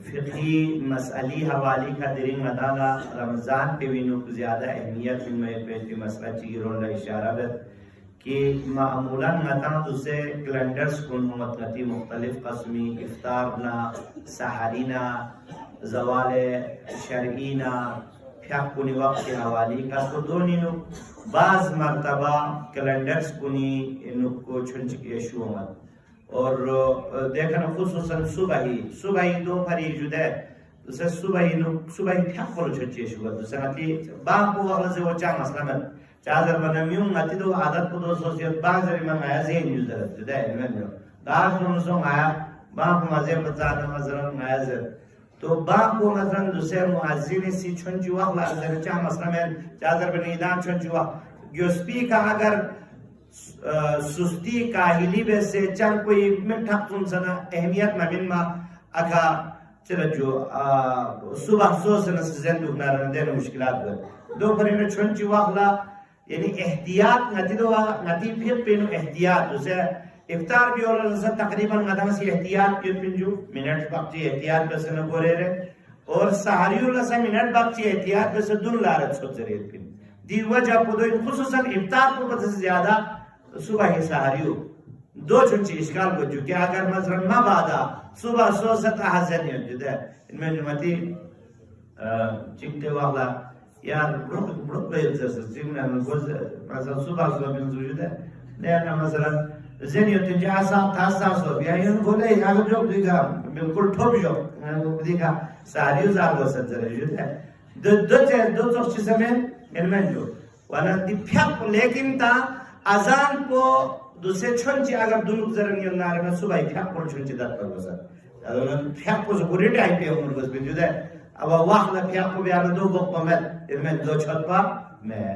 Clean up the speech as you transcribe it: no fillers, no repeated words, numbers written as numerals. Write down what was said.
फ़िक़ही मसअली हवाली का दिरिंग मदाला रमज़ान पे विनु ज़्यादा अहमियत में पे मसला चीरों ला इशारा है कि मामूलन मतां दूसरे कैलेंडर्स को मतगती मुख्तलिफ कस्मी इफ्तार ना सहारीना ज़वाले शरईना फ्याकुनी वक्त हवाली का तो दोनों नु बाज़ मरतबा कैलेंडर्स कुनी इनको चुंच यशुमत और देखना खुसूसन सुबह ही दोपहर जुदा दूसरे सुबह ही फ्याकुल चुंच यशुमत दूसरे नती बांको वाला से वो चांग असलमत चादर बनमियों नती तो आदत को दो सोचिए बाज़ रिमन आया ज़ेन जुदा जुदा इनमें जो दार सुनसों आया बांको मज़े बचाने मज़रन आया ज़े तो बांको मज़रन दूसरे मुआज़िन सी चुंच वाला ज़रे चांग असलमत चादर बनीदान चुंच वाला यूस्पी का अगर सुस्ती काहिली वैसे चल कोई मिठा सुनसना अहमियत में मा अका चल जो सुबह सोचना ज़िंदगी में रहने मुश्किलात है दोपहर में चुंच वाला यानी एहतियात नती फिर पेनो एहतियात उसे इफ्तार भी और तकरीबन मदम से एहतियात के पिंजू मिनट वक्त एहतियात पे से न गोरे रे और सहारियों से मिनट वक्त एहतियात पे से दुन लारत सोच रहे पिन दी वजह को दो खुसूसन इफ्तार को पता से ज्यादा सुबह ही सहारियों दो चुंची इश्काल को जो क्या अगर मजरन मा बादा सुबह सो सता हज़न जुदा इनमें जुमती चिंते वाला यार रुक पे जैसे जिम्ना में गोज़ मज़र सुबह में जुदा लेना मज़रन ज़ेनियो तिजासा थासा सो या यूं बोले यार जो दिखा बिल्कुल ठोक जो दिखा सहारियों ज़ार सज्जर जुदा दो चीज़ में इनमें जो वाला दिफ्याक लेकिन ता अजान को दूसरे छुंची अगर दुनुक जरन यो नारे में सुबह फ्याक को छुंची दात पर बसा अगर फ्याक को बुरी टाइप पे उम्र बस बिजुदा अब वाह ला फ्याक को भी आलो दो बक में इनमें दो छत पर में